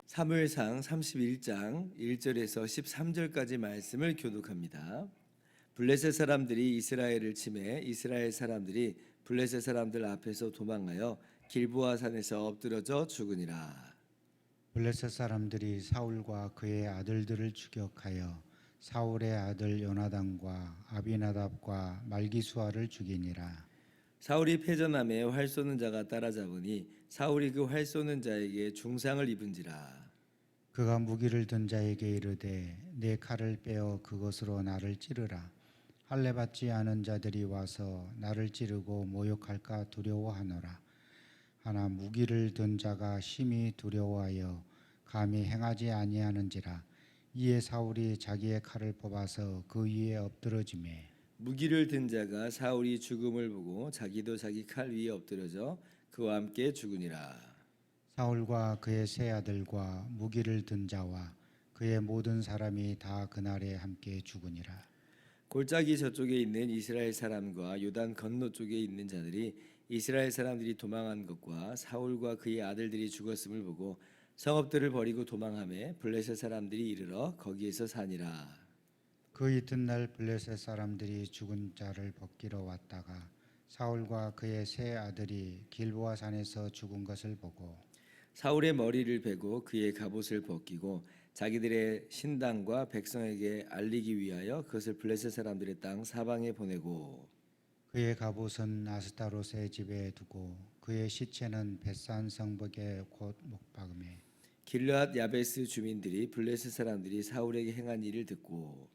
사무엘상 31장 1절에서 13절까지 말씀을 교독합니다. 블레셋 사람들이 이스라엘을 침해 이스라엘 사람들이 블레셋 사람들 앞에서 도망하여 길보아 산에서 엎드러져 죽으니라. 블레셋 사람들이 사울과 그의 아들들을 추격하여 사울의 아들 요나단과 아비나답과 말기수아를 죽이니라. 사울이 패전함에 활 쏘는 자가 따라잡으니 사울이 그 활 쏘는 자에게 중상을 입은지라. 그가 무기를 든 자에게 이르되 내 칼을 빼어 그것으로 나를 찌르라. 할례 받지 않은 자들이 와서 나를 찌르고 모욕할까 두려워하노라. 하나 무기를 든 자가 심히 두려워하여 감히 행하지 아니하는지라. 이에 사울이 자기의 칼을 뽑아서 그 위에 엎드러지매 무기를 든 자가 사울이 죽음을 보고 자기도 자기 칼 위에 엎드려져 그와 함께 죽으니라. 사울과 그의 세 아들과 무기를 든 자와 그의 모든 사람이 다 그날에 함께 죽으니라. 골짜기 저쪽에 있는 이스라엘 사람과 요단 건너 쪽에 있는 자들이 이스라엘 사람들이 도망한 것과 사울과 그의 아들들이 죽었음을 보고 성읍들을 버리고 도망하며 블레셋 사람들이 이르러 거기에서 사니라. 그 이튿날 블레셋 사람들이 죽은 자를 벗기러 왔다가 사울과 그의 세 아들이 길보아 산에서 죽은 것을 보고 사울의 머리를 베고 그의 갑옷을 벗기고 자기들의 신당과 백성에게 알리기 위하여 그것을 블레셋 사람들의 땅 사방에 보내고 그의 갑옷은 아스타롯의 집에 두고 그의 시체는 벳산 성벽에 곧 못 박음에 길르앗 야베스 주민들이 블레셋 사람들이 사울에게 행한 일을 듣고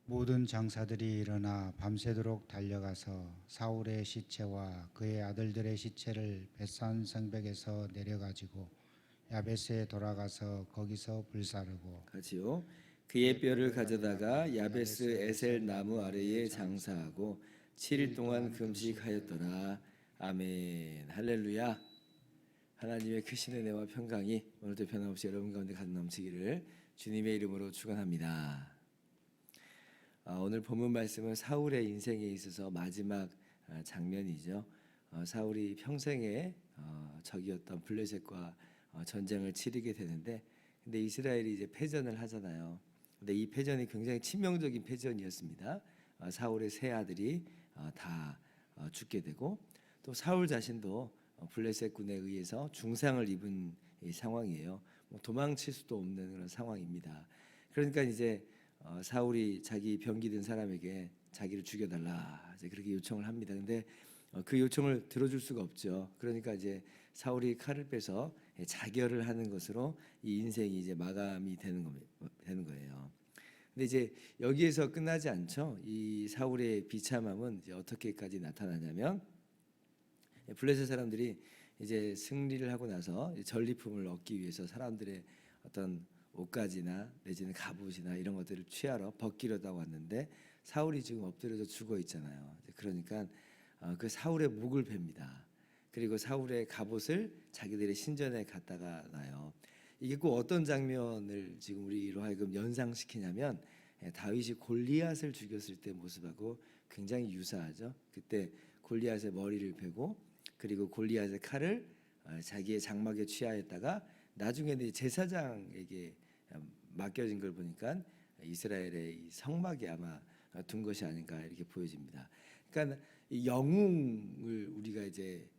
모든 장사들이 일어나 밤새도록 달려가서 사울의 시체와 그의 아들들의 시체를 벳산 성벽에서 내려가지고 야베스에 돌아가서 거기서 불사르고 같이요. 그의 뼈를 가져다가 야베스 에셀 나무 아래에 장사하고 7일 동안 금식하였더라. 아멘. 할렐루야. 하나님의 크신 은혜와 평강이 오늘도 변함없이 여러분 가운데 가득 넘치기를 주님의 이름으로 축원합니다. 오늘 본문 말씀은 사울의 인생에 있어서 마지막 장면이죠. 사울이 평생의 적이었던 블레셋과 전쟁을 치르게 되는데, 근데 이스라엘이 이제 패전을 하잖아요. 근데 이 패전이 굉장히 치명적인 패전이었습니다. 사울의 세 아들이 다 죽게 되고 또 사울 자신도 블레셋 군에 의해서 중상을 입은 상황이에요. 뭐 도망칠 수도 없는 그런 상황입니다. 그러니까 이제 사울이 자기 병기든 사람에게 자기를 죽여달라 이제 그렇게 요청을 합니다. 근데 그 요청을 들어줄 수가 없죠. 그러니까 이제 사울이 칼을 빼서 자결을 하는 것으로 이 인생이 이제 마감이 되는 거예요. 근데 이제 여기에서 끝나지 않죠. 이 사울의 비참함은 이제 어떻게까지 나타나냐면 블레셋 사람들이 이제 승리를 하고 나서 전리품을 얻기 위해서 사람들의 어떤 옷가지나 내지는 갑옷이나 이런 것들을 취하러 벗기려다 왔는데 사울이 지금 엎드려져 죽어 있잖아요. 그러니까 그 사울의 목을 베입니다. 그리고 사울의 갑옷을 자기들의 신전에 갖다가 놔요. 이게 꼭 어떤 장면을 지금 우리로 하여금 연상시키냐면 다윗이 골리앗을 죽였을 때 모습하고 굉장히 유사하죠. 그때 골리앗의 머리를 베고 그리고 골리앗의 칼을 자기의 장막에 취하였다가 나중에는 제사장에게 맡겨진 걸 보니까 이스라엘의 성막에 아마 둔 것이 아닌가 이렇게 보여집니다. 그러니까 이 영웅을 우리가 이제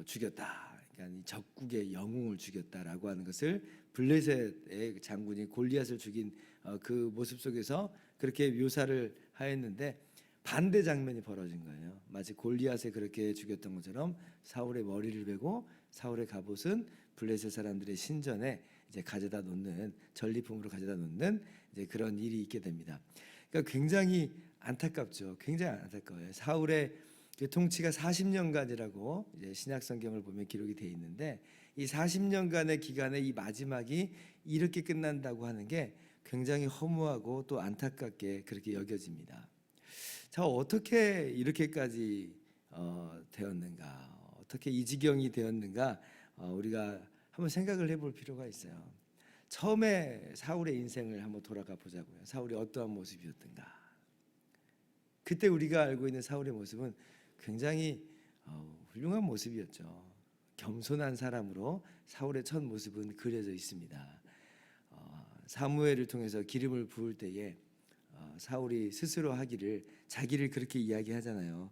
죽였다. 그러니까 이 적국의 영웅을 죽였다라고 하는 것을 블레셋의 장군이 골리앗을 죽인 그 모습 속에서 그렇게 묘사를 하였는데 반대 장면이 벌어진 거예요. 마치 골리앗을 그렇게 죽였던 것처럼 사울의 머리를 베고 사울의 갑옷은 블레셋 사람들의 신전에 이제 가져다 놓는 전리품으로 가져다 놓는 이제 그런 일이 있게 됩니다. 그러니까 굉장히 안타깝죠. 굉장히 안타까워요. 사울의 그 통치가 40년간이라고 이제 신약 성경을 보면 기록이 돼 있는데 이 40년간의 기간에 이 마지막이 이렇게 끝난다고 하는 게 굉장히 허무하고 또 안타깝게 그렇게 여겨집니다. 자, 어떻게 이렇게까지 되었는가? 어떻게 이 지경이 되었는가 우리가 한번 생각을 해볼 필요가 있어요. 처음에 사울의 인생을 한번 돌아가 보자고요. 사울이 어떠한 모습이었던가. 그때 우리가 알고 있는 사울의 모습은 굉장히 훌륭한 모습이었죠. 겸손한 사람으로 사울의 첫 모습은 그려져 있습니다. 사무엘을 통해서 기름을 부을 때에 사울이 스스로 하기를 자기를 그렇게 이야기하잖아요.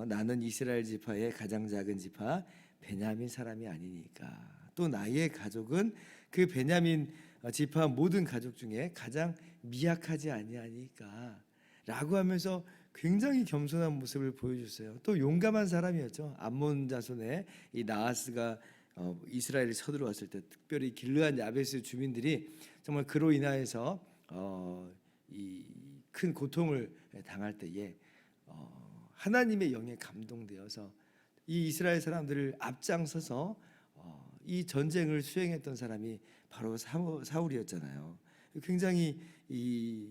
나는 이스라엘 지파의 가장 작은 지파 베냐민 사람이 아니니까. 또 나의 가족은 그 베냐민 지파 모든 가족 중에 가장 미약하지 아니하니까 라고 하면서 굉장히 겸손한 모습을 보여줬어요. 또 용감한 사람이었죠. 암몬 자손의 이 나하스가 이스라엘에 쳐들어왔을 때 특별히 길르앗 야베스 주민들이 정말 그로 인하여서 이 큰 고통을 당할 때에 하나님의 영에 감동되어서 이 이스라엘 사람들을 앞장서서 이 전쟁을 수행했던 사람이 바로 사울이었잖아요. 굉장히 이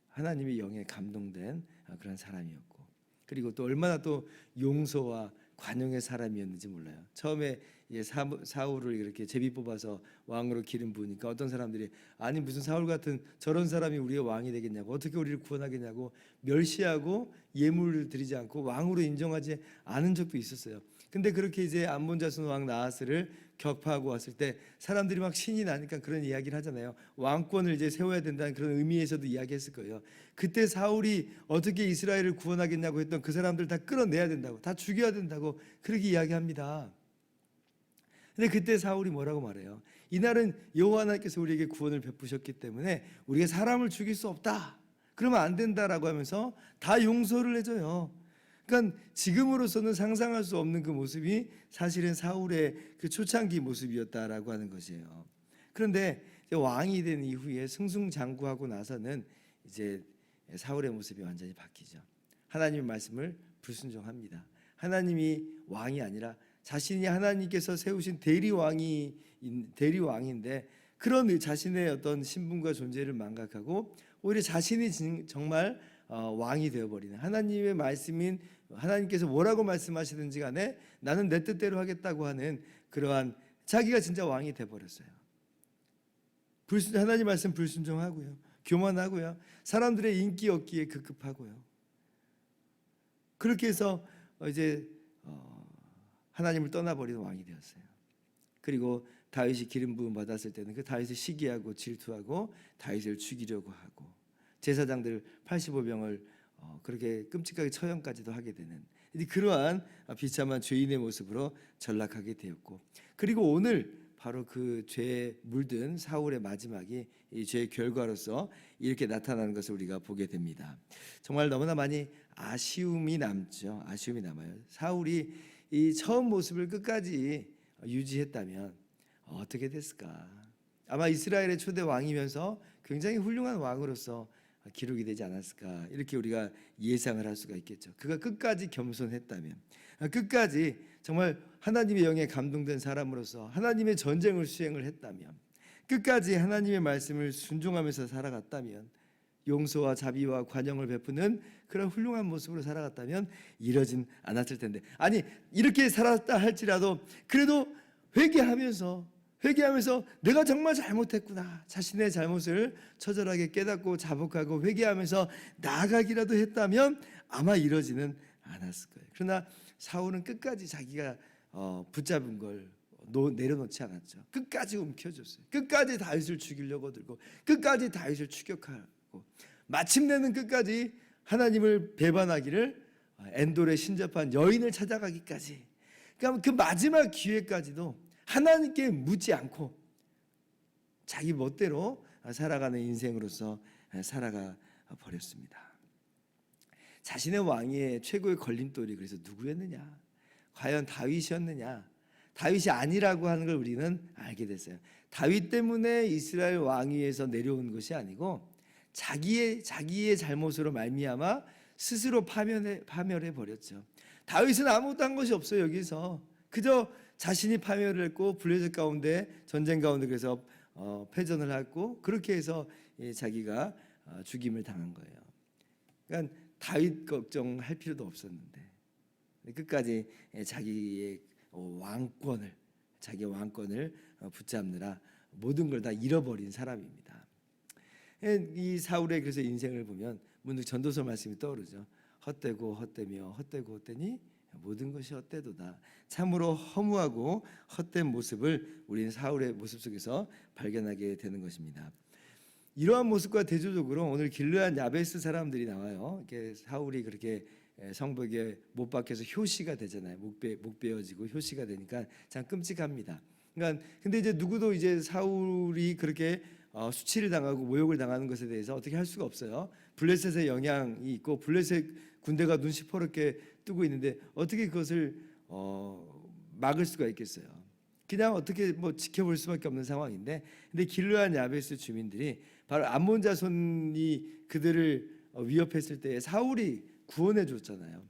하나님의 영에 감동된 그런 사람이었고, 그리고 또 얼마나 또 용서와 관용의 사람이었는지 몰라요. 처음에 사울을 이렇게 제비 뽑아서 왕으로 기름 부으니까 어떤 사람들이 아니 무슨 사울 같은 저런 사람이 우리의 왕이 되겠냐고, 어떻게 우리를 구원하겠냐고 멸시하고 예물을 드리지 않고 왕으로 인정하지 않은 적도 있었어요. 근데 그렇게 이제 암몬 자손 왕 나하스를 격파하고 왔을 때 사람들이 막 신이 나니까 그런 이야기를 하잖아요. 왕권을 이제 세워야 된다는 그런 의미에서도 이야기했을 거예요. 그때 사울이 어떻게 이스라엘을 구원하겠냐고 했던 그 사람들 다 끌어내야 된다고, 다 죽여야 된다고 그렇게 이야기합니다. 근데 그때 사울이 뭐라고 말해요? 이날은 여호와 하나님께서 우리에게 구원을 베푸셨기 때문에 우리가 사람을 죽일 수 없다, 그러면 안 된다라고 하면서 다 용서를 해줘요. 그러니까 지금으로서는 상상할 수 없는 그 모습이 사실은 사울의 그 초창기 모습이었다라고 하는 것이에요. 그런데 이제 왕이 된 이후에 승승장구하고 나서는 이제 사울의 모습이 완전히 바뀌죠. 하나님의 말씀을 불순종합니다. 하나님이 왕이 아니라 자신이 하나님께서 세우신 대리왕인데 그런 자신의 어떤 신분과 존재를 망각하고 오히려 자신이 정말 왕이 되어버리는, 하나님의 말씀인 하나님께서 뭐라고 말씀하시든지 간에 나는 내 뜻대로 하겠다고 하는 그러한 자기가 진짜 왕이 돼버렸어요. 하나님 말씀 불순종하고요, 교만하고요, 사람들의 인기 얻기에 급급하고요. 그렇게 해서 이제 하나님을 떠나버리는 왕이 되었어요. 그리고 다윗이 기름 부음 받았을 때는 그 다윗을 시기하고 질투하고 다윗을 죽이려고 하고 제사장들 85명을 그렇게 끔찍하게 처형까지도 하게 되는 그러한 비참한 죄인의 모습으로 전락하게 되었고, 그리고 오늘 바로 그 죄에 물든 사울의 마지막이 이 죄의 결과로서 이렇게 나타나는 것을 우리가 보게 됩니다. 정말 너무나 많이 아쉬움이 남죠. 아쉬움이 남아요. 사울이 이 처음 모습을 끝까지 유지했다면 어떻게 됐을까? 아마 이스라엘의 초대 왕이면서 굉장히 훌륭한 왕으로서 기록이 되지 않았을까, 이렇게 우리가 예상을 할 수가 있겠죠. 그가 끝까지 겸손했다면, 끝까지 정말 하나님의 영에 감동된 사람으로서 하나님의 전쟁을 수행을 했다면, 끝까지 하나님의 말씀을 순종하면서 살아갔다면, 용서와 자비와 관용을 베푸는 그런 훌륭한 모습으로 살아갔다면 이러진 않았을 텐데, 아니 이렇게 살았다 할지라도 그래도 회개하면서 내가 정말 잘못했구나, 자신의 잘못을 처절하게 깨닫고 자복하고 회개하면서 나아가기라도 했다면 아마 이러지는 않았을 거예요. 그러나 사울은 끝까지 자기가 붙잡은 걸 내려놓지 않았죠. 끝까지 움켜줬어요. 끝까지 다윗을 죽이려고 들고 끝까지 다윗을 추격하고 마침내는 끝까지 하나님을 배반하기를 엔돌에 신접한 여인을 찾아가기까지, 그러니까 그 마지막 기회까지도 하나님께 묻지 않고 자기 멋대로 살아가는 인생으로서 살아가 버렸습니다. 자신의 왕위의 최고의 걸림돌이 그래서 누구였느냐? 과연 다윗이었느냐? 다윗이 아니라고 하는 걸 우리는 알게 됐어요. 다윗 때문에 이스라엘 왕위에서 내려온 것이 아니고 자기의 잘못으로 말미암아 스스로 파멸해 버렸죠. 다윗은 아무것도 한 것이 없어요. 여기서 그저 자신이 파멸을 했고 블레셋 가운데 전쟁 가운데 그래서 패전을 했고 그렇게 해서 자기가 죽임을 당한 거예요. 그러니까 다윗 걱정할 필요도 없었는데 끝까지 자기의 왕권을 자기 왕권을 붙잡느라 모든 걸 다 잃어버린 사람입니다. 이 사울의 그래서 인생을 보면 문득 전도서 말씀이 떠오르죠. 헛되고 헛되며 헛되고 헛되니 모든 것이 헛되도다. 참으로 허무하고 헛된 모습을 우리는 사울의 모습 속에서 발견하게 되는 것입니다. 이러한 모습과 대조적으로 오늘 길르앗 야베스 사람들이 나와요. 이렇게 사울이 그렇게 성벽에 못 박혀서 효시가 되잖아요. 목 베어지고 효시가 되니까 참 끔찍합니다. 그러니까 근데 이제 누구도 이제 사울이 그렇게 수치를 당하고 모욕을 당하는 것에 대해서 어떻게 할 수가 없어요. 블레셋의 영향이 있고 블레셋 군대가 눈 시퍼렇게 뜨고 있는데 어떻게 그것을 막을 수가 있겠어요. 그냥 어떻게 뭐 지켜볼 수밖에 없는 상황인데, 근데 길르앗 야베스 주민들이 바로 암몬 자손이 그들을 위협했을 때 사울이 구원해 줬잖아요.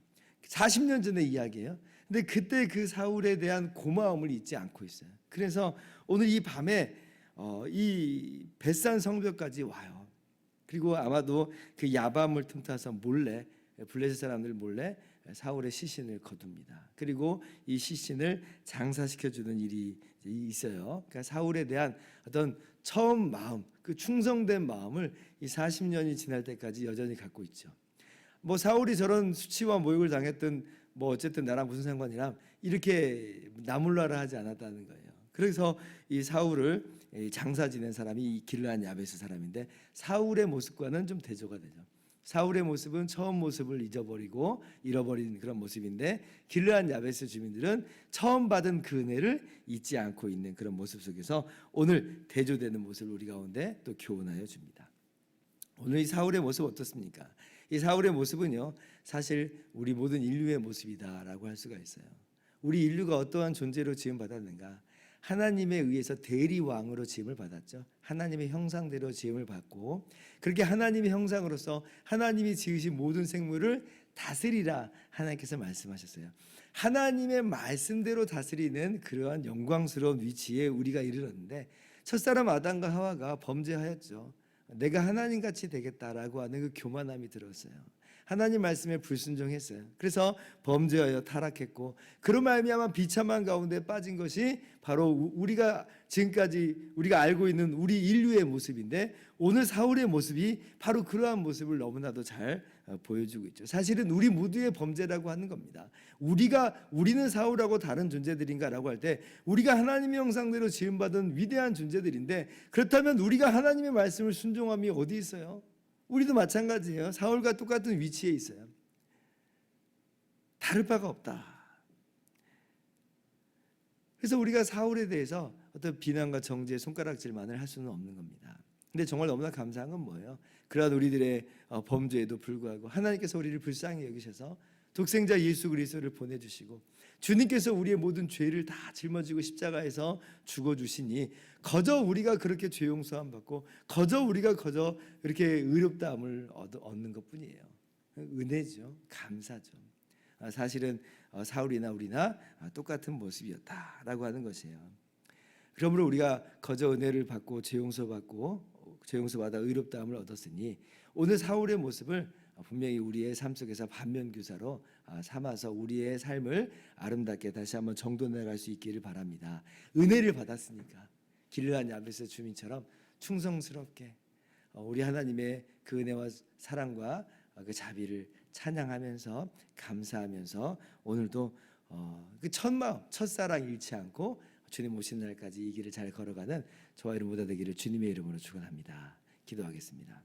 40년 전의 이야기예요. 근데 그때 그 사울에 대한 고마움을 잊지 않고 있어요. 그래서 오늘 이 밤에 이 벳산 성벽까지 와요. 그리고 아마도 그 야밤을 틈타서 몰래 블레셋 사람들 몰래 사울의 시신을 거둡니다. 그리고 이 시신을 장사시켜주는 일이 있어요. 그러니까 사울에 대한 어떤 처음 마음, 그 충성된 마음을 이 40년이 지날 때까지 여전히 갖고 있죠. 뭐 사울이 저런 수치와 모욕을 당했던 뭐 어쨌든 나랑 무슨 상관이랑 이렇게 나몰라라 하지 않았다는 거예요. 그래서 이 사울을 장사 지낸 사람이 이 길르앗 야베스 사람인데 사울의 모습과는 좀 대조가 되죠. 사울의 모습은 처음 모습을 잃어버린 그런 모습인데 길르앗 야베스 주민들은 처음 받은 그 은혜를 잊지 않고 있는 그런 모습 속에서 오늘 대조되는 모습을 우리 가운데 또 교훈하여 줍니다. 오늘 이 사울의 모습 어떻습니까? 이 사울의 모습은요, 사실 우리 모든 인류의 모습이다라고 할 수가 있어요. 우리 인류가 어떠한 존재로 지음 받았는가? 하나님에 의해서 대리왕으로 지음을 받았죠. 하나님의 형상대로 지음을 받고 그렇게 하나님의 형상으로서 하나님이 지으신 모든 생물을 다스리라 하나님께서 말씀하셨어요. 하나님의 말씀대로 다스리는 그러한 영광스러운 위치에 우리가 이르렀는데 첫사람 아담과 하와가 범죄하였죠. 내가 하나님같이 되겠다라고 하는 그 교만함이 들었어요. 하나님 말씀에 불순종했어요. 그래서 범죄하여 타락했고 그런 말미암아 비참한 가운데 빠진 것이 바로 우리가 지금까지 우리가 알고 있는 우리 인류의 모습인데 오늘 사울의 모습이 바로 그러한 모습을 너무나도 잘 보여주고 있죠. 사실은 우리 모두의 범죄라고 하는 겁니다. 우리는 사울하고 다른 존재들인가라고 할 때 우리가 하나님의 형상대로 지음받은 위대한 존재들인데 그렇다면 우리가 하나님의 말씀을 순종함이 어디 있어요? 우리도 마찬가지예요. 사울과 똑같은 위치에 있어요. 다를 바가 없다. 그래서 우리가 사울에 대해서 어떤 비난과 정죄의 손가락질만을 할 수는 없는 겁니다. 근데 정말 너무나 감사한 건 뭐예요? 그러한 우리들의 범죄에도 불구하고 하나님께서 우리를 불쌍히 여기셔서 독생자 예수 그리스도를 보내주시고 주님께서 우리의 모든 죄를 다 짊어지고 십자가에서 죽어주시니 거저 우리가 그렇게 죄 용서함 받고 거저 이렇게 의롭다함을 얻는 것뿐이에요. 은혜죠. 감사죠. 사실은 사울이나 우리나 똑같은 모습이었다라고 하는 것이에요. 그러므로 우리가 거저 은혜를 받고 죄 용서받아 의롭다함을 얻었으니 오늘 사울의 모습을 분명히 우리의 삶 속에서 반면교사로 삼아서 우리의 삶을 아름답게 다시 한번 정돈해갈 수 있기를 바랍니다. 은혜를 받았으니까 길르앗 야베스 주민처럼 충성스럽게 우리 하나님의 그 은혜와 사랑과 그 자비를 찬양하면서 감사하면서 오늘도 그 첫사랑 잃지 않고 주님 오시는 날까지 이 길을 잘 걸어가는 저와 여러분 모두 되기를 주님의 이름으로 축원합니다. 기도하겠습니다.